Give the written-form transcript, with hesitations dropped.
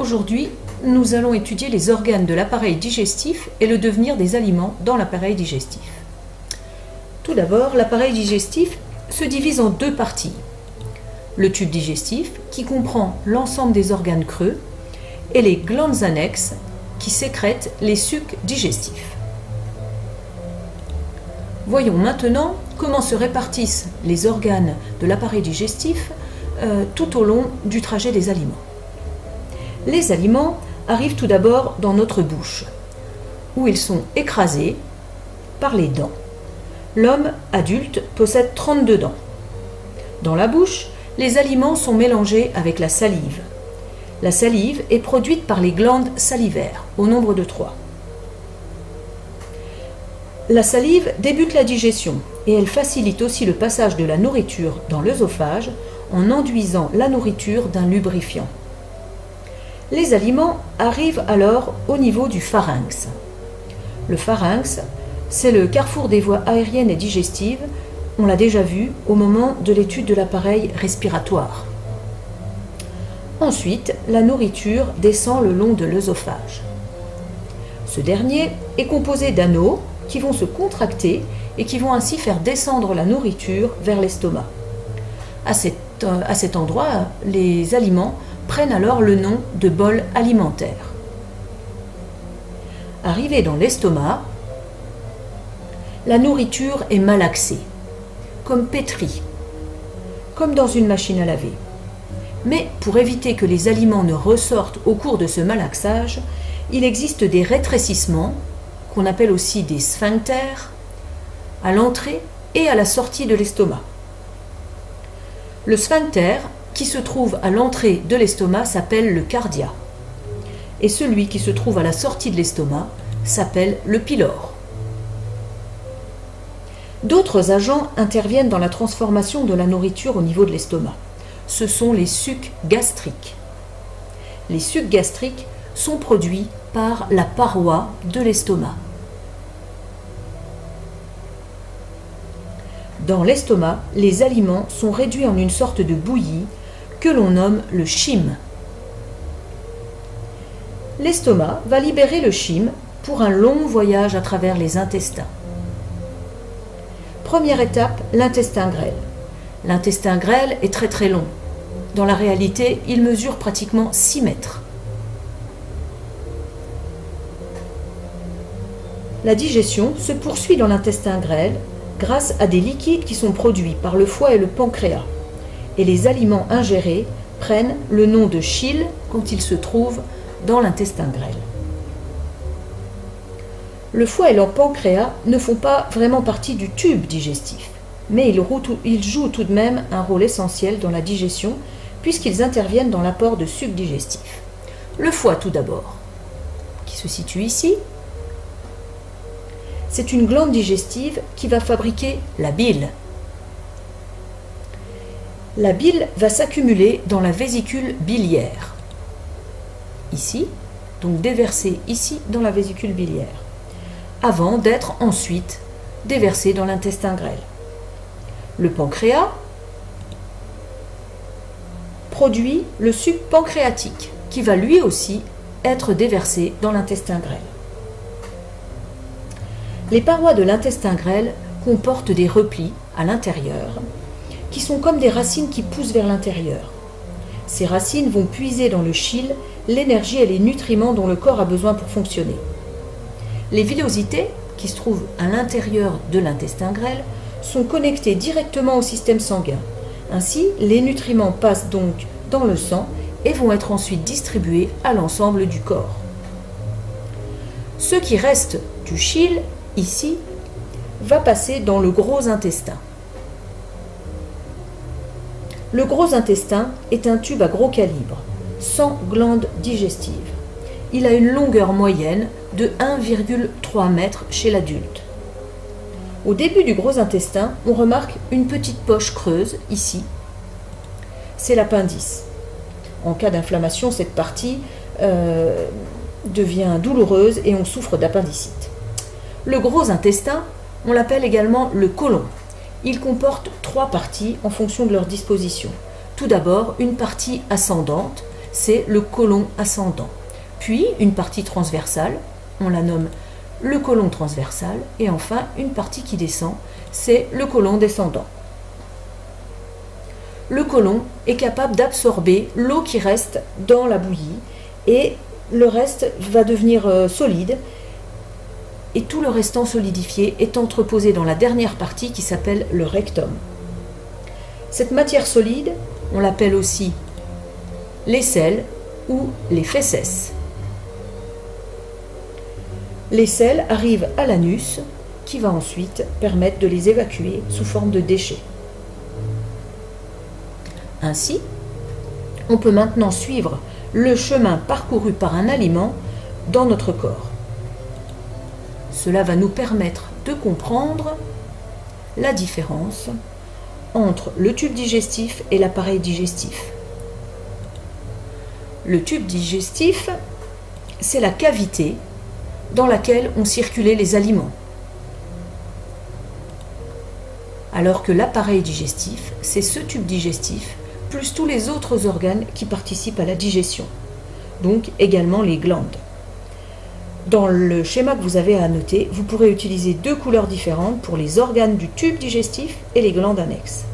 Aujourd'hui, nous allons étudier les organes de l'appareil digestif et le devenir des aliments dans l'appareil digestif. Tout d'abord, l'appareil digestif se divise en deux parties. Le tube digestif, qui comprend l'ensemble des organes creux, et les glandes annexes, qui sécrètent les sucs digestifs. Voyons maintenant comment se répartissent les organes de l'appareil digestif tout au long du trajet des aliments. Les aliments arrivent tout d'abord dans notre bouche, où ils sont écrasés par les dents. L'homme adulte possède 32 dents. Dans la bouche, les aliments sont mélangés avec la salive. La salive est produite par les glandes salivaires, au nombre de 3. La salive débute la digestion et elle facilite aussi le passage de la nourriture dans l'œsophage en enduisant la nourriture d'un lubrifiant. Les aliments arrivent alors au niveau du pharynx. Le pharynx, c'est le carrefour des voies aériennes et digestives, on l'a déjà vu au moment de l'étude de l'appareil respiratoire. Ensuite, la nourriture descend le long de l'œsophage. Ce dernier est composé d'anneaux qui vont se contracter et qui vont ainsi faire descendre la nourriture vers l'estomac. À cet endroit, les aliments prennent alors le nom de bol alimentaire. Arrivé dans l'estomac, la nourriture est malaxée, comme pétrie, comme dans une machine à laver. Mais pour éviter que les aliments ne ressortent au cours de ce malaxage, il existe des rétrécissements, qu'on appelle aussi des sphincters, à l'entrée et à la sortie de l'estomac. Le sphincter qui se trouve à l'entrée de l'estomac s'appelle le cardia, et celui qui se trouve à la sortie de l'estomac s'appelle le pylore. D'autres agents interviennent dans la transformation de la nourriture au niveau de l'estomac. Ce sont les sucs gastriques. Les sucs gastriques sont produits par la paroi de l'estomac. Dans l'estomac, les aliments sont réduits en une sorte de bouillie que l'on nomme le chyme. L'estomac va libérer le chyme pour un long voyage à travers les intestins. Première étape, l'intestin grêle. L'intestin grêle est très très long. Dans la réalité, il mesure pratiquement 6 mètres. La digestion se poursuit dans l'intestin grêle grâce à des liquides qui sont produits par le foie et le pancréas. Et les aliments ingérés prennent le nom de chyle quand ils se trouvent dans l'intestin grêle. Le foie et le pancréas ne font pas vraiment partie du tube digestif, mais ils jouent tout de même un rôle essentiel dans la digestion puisqu'ils interviennent dans l'apport de sucs digestifs. Le foie tout d'abord, qui se situe ici, c'est une glande digestive qui va fabriquer la bile. La bile va s'accumuler dans la vésicule biliaire, ici, donc déversée ici dans la vésicule biliaire, avant d'être ensuite déversée dans l'intestin grêle. Le pancréas produit le suc pancréatique, qui va lui aussi être déversé dans l'intestin grêle. Les parois de l'intestin grêle comportent des replis à l'intérieur, qui sont comme des racines qui poussent vers l'intérieur. Ces racines vont puiser dans le chyle l'énergie et les nutriments dont le corps a besoin pour fonctionner. Les villosités, qui se trouvent à l'intérieur de l'intestin grêle, sont connectées directement au système sanguin. Ainsi, les nutriments passent donc dans le sang et vont être ensuite distribués à l'ensemble du corps. Ce qui reste du chyle, ici, va passer dans le gros intestin. Le gros intestin est un tube à gros calibre, sans glandes digestives. Il a une longueur moyenne de 1,3 m chez l'adulte. Au début du gros intestin, on remarque une petite poche creuse, ici. C'est l'appendice. En cas d'inflammation, cette partie devient douloureuse et on souffre d'appendicite. Le gros intestin, on l'appelle également le côlon. Il comporte 3 parties en fonction de leur disposition. Tout d'abord, une partie ascendante c'est le côlon ascendant. Puis une partie transversale, on la nomme le côlon transversal, et enfin une partie qui descend, c'est le côlon descendant. Le côlon est capable d'absorber l'eau qui reste dans la bouillie et le reste va devenir solide et tout le restant solidifié est entreposé dans la dernière partie qui s'appelle le rectum. Cette matière solide, on l'appelle aussi les selles ou les fesses. Les selles arrivent à l'anus qui va ensuite permettre de les évacuer sous forme de déchets. Ainsi, on peut maintenant suivre le chemin parcouru par un aliment dans notre corps. Cela va nous permettre de comprendre la différence entre le tube digestif et l'appareil digestif. Le tube digestif, c'est la cavité dans laquelle ont circulé les aliments. Alors que l'appareil digestif, c'est ce tube digestif plus tous les autres organes qui participent à la digestion, donc également les glandes. Dans le schéma que vous avez à noter, vous pourrez utiliser deux couleurs différentes pour les organes du tube digestif et les glandes annexes.